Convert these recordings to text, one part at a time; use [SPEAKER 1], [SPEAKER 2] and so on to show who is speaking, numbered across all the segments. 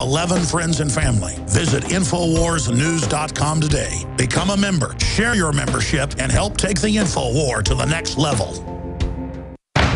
[SPEAKER 1] 11 friends and family. Visit InfoWarsNews.com today. Become a member, share your membership, and help take the InfoWar to the next level.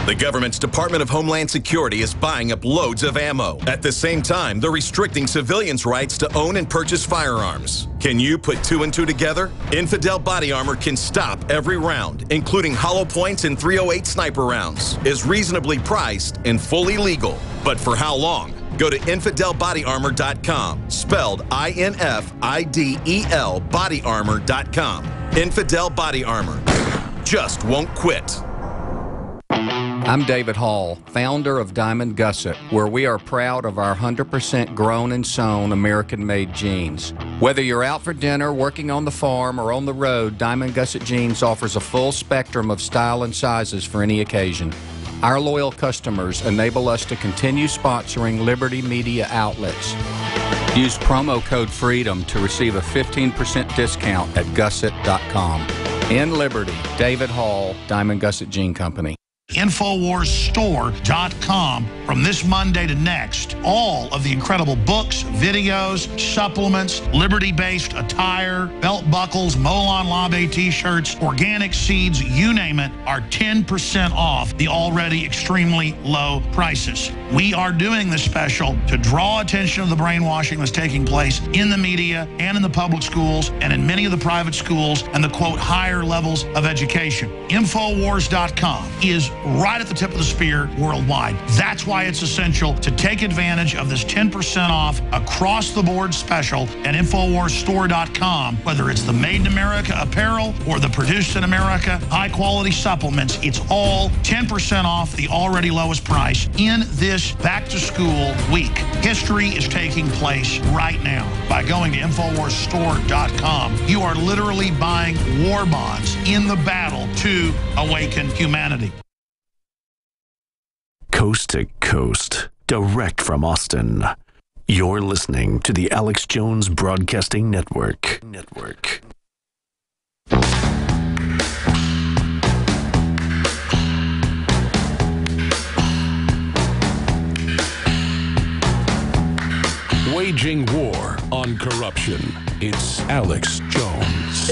[SPEAKER 2] The government's Department of Homeland Security is buying up loads of ammo. At the same time, they're restricting civilians' rights to own and purchase firearms. Can you put 2 and 2 together? Infidel Body Armor can stop every round, including hollow points and .308 sniper rounds, is reasonably priced and fully legal. But for how long? Go to InfidelBodyArmor.com, spelled INFIDEL bodyarmor.com. Infidel Body Armor. Just won't quit.
[SPEAKER 3] I'm David Hall, founder of Diamond Gusset, where we are proud of our 100% grown and sewn American-made jeans. Whether you're out for dinner, working on the farm, or on the road, Diamond Gusset Jeans offers a full spectrum of style and sizes for any occasion. Our loyal customers enable us to continue sponsoring Liberty Media outlets. Use promo code FREEDOM to receive a 15% discount at Gusset.com. In Liberty, David Hall, Diamond Gusset Jean Company.
[SPEAKER 1] InfoWarsStore.com. From this Monday to next, all of the incredible books, videos, supplements, Liberty-based attire, belt buckles, Molon Labe t-shirts, organic seeds, you name it, are 10% off the already extremely low prices. We are doing this special to draw attention to the brainwashing that's taking place in the media and in the public schools and in many of the private schools and the, quote, higher levels of education. InfoWars.com is right at the tip of the spear worldwide. That's why it's essential to take advantage of this 10% off across-the-board special at InfoWarsStore.com. Whether it's the Made in America apparel or the Produced in America high-quality supplements, it's all 10% off the already lowest price in this back-to-school week. History is taking place right now. By going to InfoWarsStore.com, you are literally buying war bonds in the battle to awaken humanity.
[SPEAKER 4] Coast to coast, direct from Austin. You're listening to the Alex Jones Broadcasting Network.
[SPEAKER 5] Waging war on corruption. It's Alex Jones.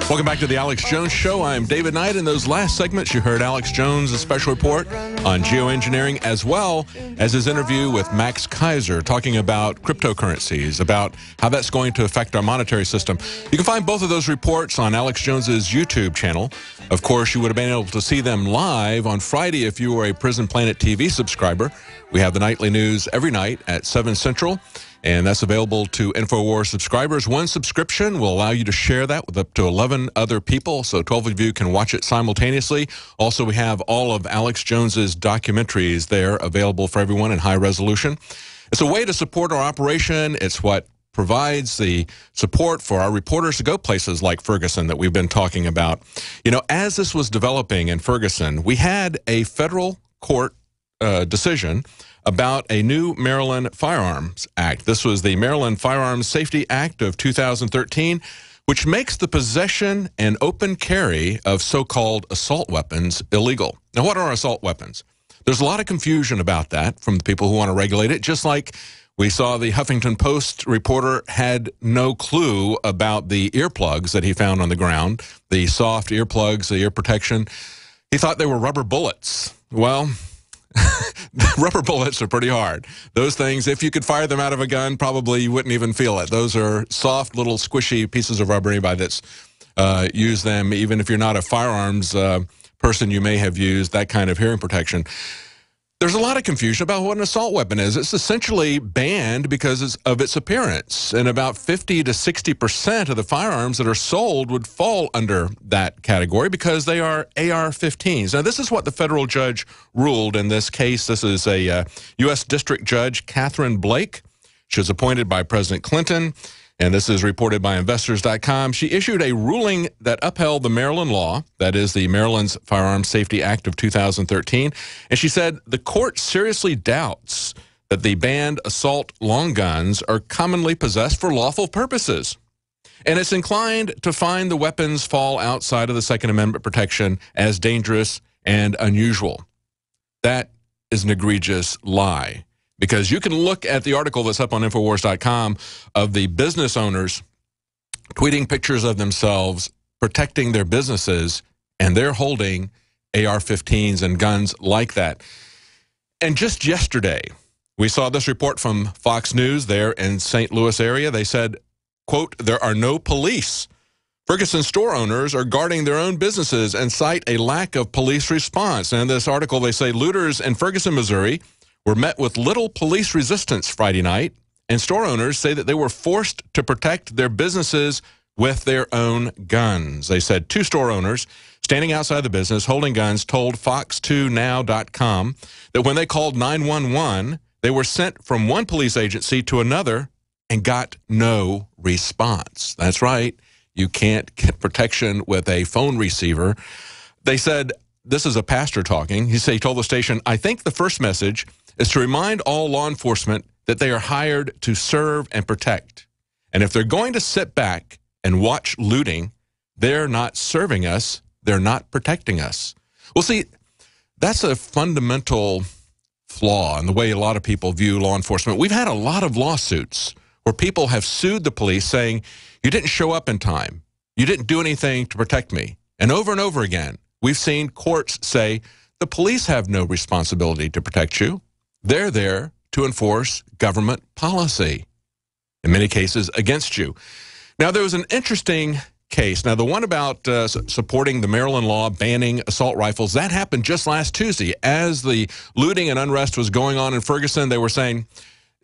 [SPEAKER 6] Welcome back to the Alex Jones Show. I'm David Knight. In those last segments, you heard Alex Jones' special report on geoengineering, as well as his interview with Max Kaiser, talking about cryptocurrencies, about how that's going to affect our monetary system. You can find both of those reports on Alex Jones's YouTube channel. Of course, you would have been able to see them live on Friday if you were a Prison Planet TV subscriber. We have the nightly news every night at 7 Central. And that's available to InfoWars subscribers. One subscription will allow you to share that with up to 11 other people, so 12 of you can watch it simultaneously. Also, we have all of Alex Jones's documentaries there available for everyone in high resolution. It's a way to support our operation. It's what provides the support for our reporters to go places like Ferguson that we've been talking about. You know, as this was developing in Ferguson, we had a federal court decision about a new Maryland Firearms Act. This was the Maryland Firearms Safety Act of 2013, which makes the possession and open carry of so-called assault weapons illegal. Now, what are assault weapons? There's a lot of confusion about that from the people who want to regulate it, just like we saw the Huffington Post reporter had no clue about the earplugs that he found on the ground, the soft earplugs, the ear protection. He thought they were rubber bullets. Well, rubber bullets are pretty hard. Those things, if you could fire them out of a gun, probably you wouldn't even feel it. Those are soft, little squishy pieces of rubber. Anybody that's used them, even if you're not a firearms person, you may have used that kind of hearing protection. There's a lot of confusion about what an assault weapon is. It's essentially banned because of its appearance, and about 50 to 60% of the firearms that are sold would fall under that category because they are AR-15s. Now, this is what the federal judge ruled in this case. This is a U.S. District Judge, Catherine Blake. She was appointed by President Clinton, and this is reported by Investors.com. She issued a ruling that upheld the Maryland law, that is the Maryland's Firearms Safety Act of 2013, and she said the court seriously doubts that the banned assault long guns are commonly possessed for lawful purposes, and it's inclined to find the weapons fall outside of the Second Amendment protection as dangerous and unusual. That is an egregious lie. because you can look at the article that's up on Infowars.com of the business owners tweeting pictures of themselves protecting their businesses, and they're holding AR-15s and guns like that. And just yesterday, we saw this report from Fox News there in St. Louis area. They said, quote, there are no police. Ferguson store owners are guarding their own businesses and cite a lack of police response. And in this article, they say looters in Ferguson, Missouri were met with little police resistance Friday night, and store owners say that they were forced to protect their businesses with their own guns. They said 2 store owners standing outside the business holding guns told Fox2Now.com that when they called 911, they were sent from one police agency to another and got no response. That's right. You can't get protection with a phone receiver. They said, this is a pastor talking. He told the station, I think the first message is to remind all law enforcement that they are hired to serve and protect. And if they're going to sit back and watch looting, they're not serving us, they're not protecting us. Well, see, that's a fundamental flaw in the way a lot of people view law enforcement. We've had a lot of lawsuits where people have sued the police saying, you didn't show up in time, you didn't do anything to protect me. And over again, we've seen courts say, the police have no responsibility to protect you. They're there to enforce government policy, in many cases against you. Now, there was an interesting case. Now, the one about supporting the Maryland law banning assault rifles, that happened just last Tuesday. As the looting and unrest was going on in Ferguson, they were saying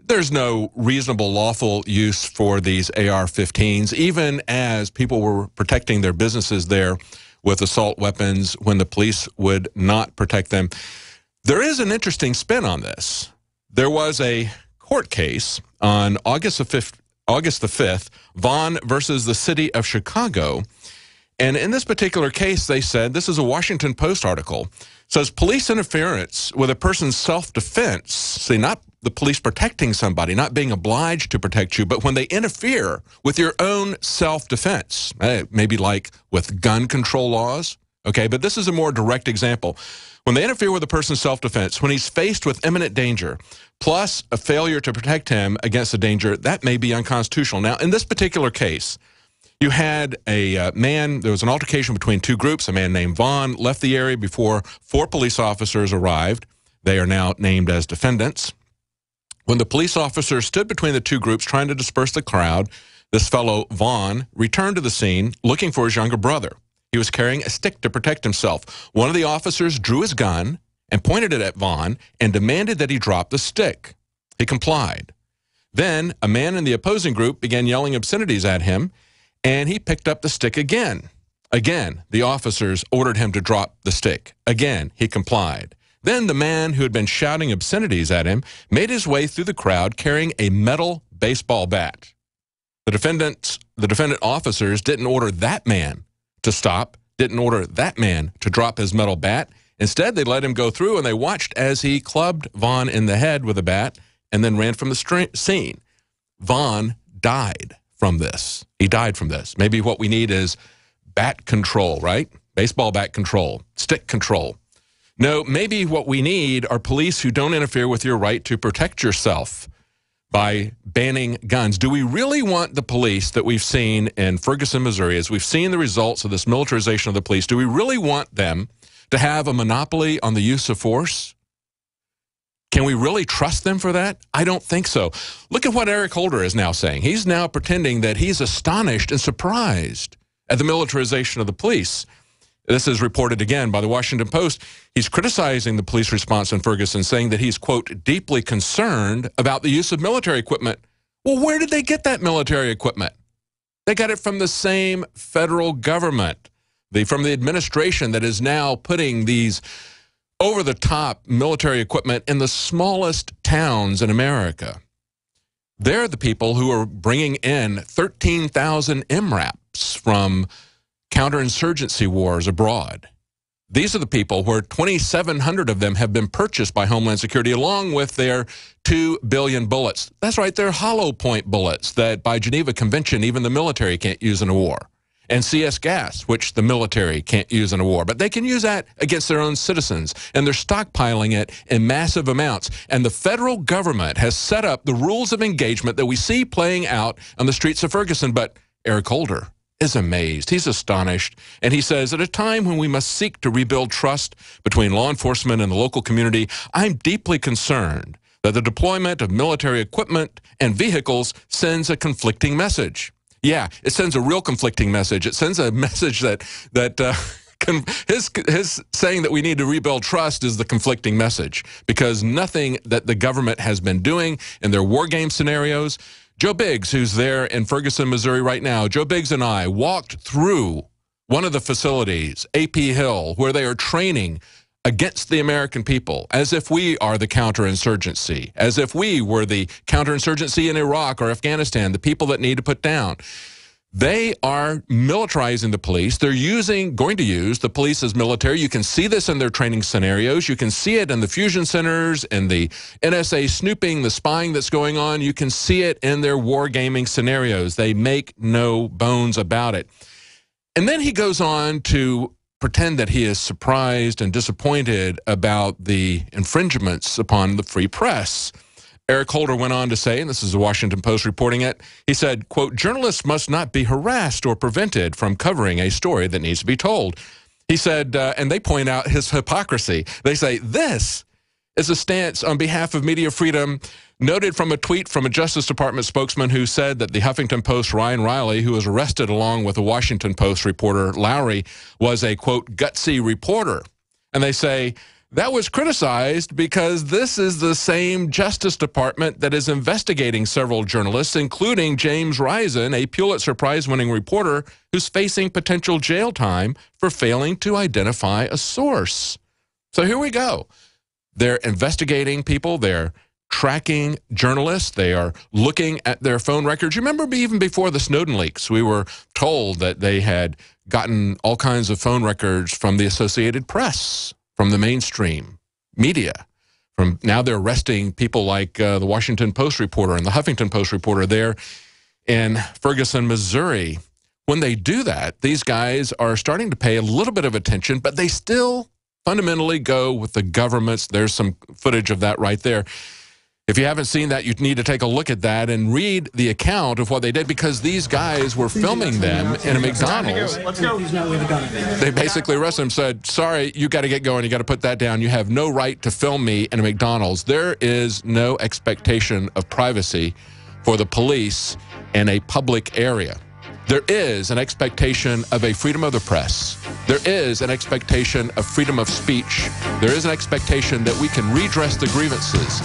[SPEAKER 6] there's no reasonable lawful use for these AR-15s, even as people were protecting their businesses there with assault weapons when the police would not protect them. There is an interesting spin on this. There was a court case on August the 5th, Vaughn versus the city of Chicago. And in this particular case, they said, this is a Washington Post article, says police interference with a person's self-defense, see, not the police protecting somebody, not being obliged to protect you, but when they interfere with your own self-defense, maybe like with gun control laws, okay, but this is a more direct example. When they interfere with a person's self-defense, when he's faced with imminent danger, plus a failure to protect him against the danger, that may be unconstitutional. Now, in this particular case, you had a man, there was an altercation between 2 groups. A man named Vaughn left the area before 4 police officers arrived. They are now named as defendants. When the police officers stood between the 2 groups trying to disperse the crowd, this fellow, Vaughn, returned to the scene looking for his younger brother. He was carrying a stick to protect himself. One of the officers drew his gun and pointed it at Vaughn and demanded that he drop the stick. He complied. Then a man in the opposing group began yelling obscenities at him, and he picked up the stick again. Again, the officers ordered him to drop the stick. Again, he complied. Then the man who had been shouting obscenities at him made his way through the crowd carrying a metal baseball bat. The defendant officers didn't order that man to stop, didn't order that man to drop his metal bat. Instead, they let him go through, and they watched as he clubbed Vaughn in the head with a bat and then ran from the scene. Vaughn died from this. He died from this. Maybe what we need is bat control, right? Baseball bat control, stick control. No, maybe what we need are police who don't interfere with your right to protect yourself by banning guns. Do we really want the police that we've seen in Ferguson, Missouri, as we've seen the results of this militarization of the police, do we really want them to have a monopoly on the use of force? Can we really trust them for that? I don't think so. Look at what Eric Holder is now saying. He's now pretending that he's astonished and surprised at the militarization of the police. This is reported again by the Washington Post. He's criticizing the police response in Ferguson, saying that he's, quote, deeply concerned about the use of military equipment. Well, where did they get that military equipment? They got it from the same federal government, from the administration that is now putting these over-the-top military equipment in the smallest towns in America. They're the people who are bringing in 13,000 MRAPs from counterinsurgency wars abroad. These are the people where 2,700 of them have been purchased by Homeland Security along with their 2 billion bullets. That's right, they're hollow point bullets that by Geneva Convention even the military can't use in a war. and CS gas, which the military can't use in a war. But they can use that against their own citizens, and they're stockpiling it in massive amounts. And the federal government has set up the rules of engagement that we see playing out on the streets of Ferguson. But Eric Holder is amazed. He's astonished. And he says, at a time when we must seek to rebuild trust between law enforcement and the local community, I'm deeply concerned that the deployment of military equipment and vehicles sends a conflicting message. Yeah, it sends a real conflicting message. It sends a message that his saying that we need to rebuild trust is the conflicting message, because nothing that the government has been doing in their war game scenarios. Joe Biggs, who's there in Ferguson, Missouri right now, Joe Biggs and I walked through one of the facilities, AP Hill, where they are training against the American people, as if we are the counterinsurgency, as if we were the counterinsurgency in Iraq or Afghanistan, the people that need to put down. They are militarizing the police. They're going to use the police as military. You can see this in their training scenarios. You can see it in the fusion centers, in the NSA snooping, the spying that's going on. You can see it in their wargaming scenarios. They make no bones about it. And then he goes on to pretend that he is surprised and disappointed about the infringements upon the free press. Eric Holder went on to say, and this is the Washington Post reporting it, he said, quote, journalists must not be harassed or prevented from covering a story that needs to be told. He said, and they point out his hypocrisy. They say, this is a stance on behalf of media freedom, noted from a tweet from a Justice Department spokesman who said that the Huffington Post Ryan Riley, who was arrested along with the Washington Post reporter Lowry, was a, quote, gutsy reporter. And they say, that was criticized because this is the same Justice Department that is investigating several journalists, including James Risen, a Pulitzer Prize-winning reporter who's facing potential jail time for failing to identify a source. So here we go. They're investigating people. They're tracking journalists. They are looking at their phone records. You remember even before the Snowden leaks, we were told that they had gotten all kinds of phone records from the Associated Press, from the mainstream media. Now they're arresting people like the Washington Post reporter and the Huffington Post reporter there in Ferguson, Missouri. When they do that, these guys are starting to pay a little bit of attention, but they still fundamentally go with the government's. There's some footage of that right there. If you haven't seen that, you need to take a look at that and read the account of what they did, because these guys were filming them in a McDonald's.
[SPEAKER 7] Let's go.
[SPEAKER 6] They basically arrested him, said, sorry, you got to get going. You got to put that down. You have no right to film me in a McDonald's. There is no expectation of privacy for the police in a public area. There is an expectation of a freedom of the press. There is an expectation of freedom of speech. There is an expectation that we can redress the grievances.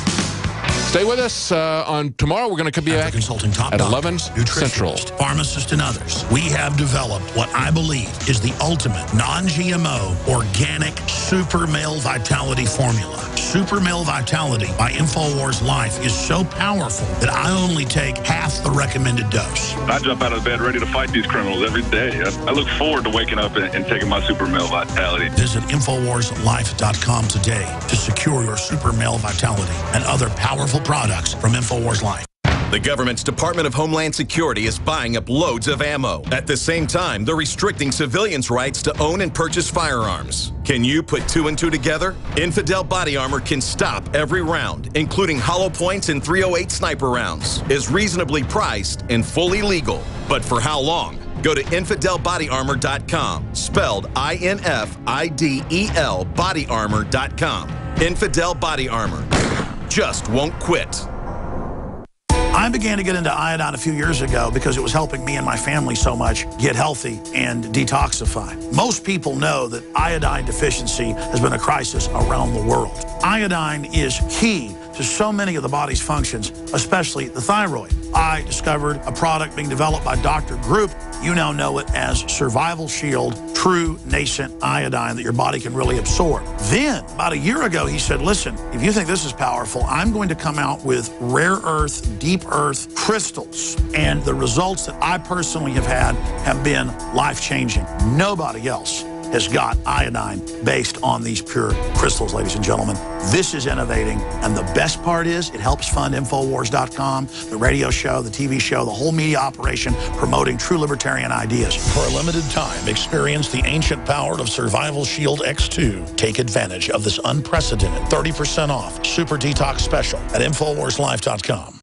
[SPEAKER 6] Stay with us on tomorrow. We're going to be back
[SPEAKER 1] consulting top
[SPEAKER 6] at 11
[SPEAKER 1] doctors,
[SPEAKER 6] Central.
[SPEAKER 1] Pharmacists and others. We have developed what I believe is the ultimate non-GMO organic Super Male Vitality formula. Super Male Vitality by InfoWars Life is so powerful that I only take half the recommended dose.
[SPEAKER 8] I jump out of bed ready to fight these criminals every day. I look forward to waking up and taking my Super Male Vitality.
[SPEAKER 1] Visit InfoWarsLife.com today to secure your Super Male Vitality and other powerful products from InfoWars Life.
[SPEAKER 2] The government's Department of Homeland Security is buying up loads of ammo. At the same time, they're restricting civilians' rights to own and purchase firearms. Can you put two and two together? Infidel Body Armor can stop every round, including hollow points and .308 sniper rounds, is reasonably priced and fully legal. But for how long? Go to InfidelBodyArmor.com, spelled INFIDEL bodyarmor.com. Infidel Body Armor just won't quit.
[SPEAKER 1] I began to get into iodine a few years ago because it was helping me and my family so much get healthy and detoxify. Most people know that iodine deficiency has been a crisis around the world. Iodine is key to so many of the body's functions, especially the thyroid. I discovered a product being developed by Dr. Group. You now know it as Survival Shield, true nascent iodine that your body can really absorb. Then, about a year ago, he said, listen, if you think this is powerful, I'm going to come out with rare earth, deep earth crystals. And the results that I personally have had have been life-changing. Nobody else has got iodine based on these pure crystals, ladies and gentlemen. This is innovating, and the best part is it helps fund Infowars.com, the radio show, the TV show, the whole media operation promoting true libertarian ideas. For a limited time, experience the ancient power of Survival Shield X2. Take advantage of this unprecedented 30% off Super Detox special at InfoWarsLife.com.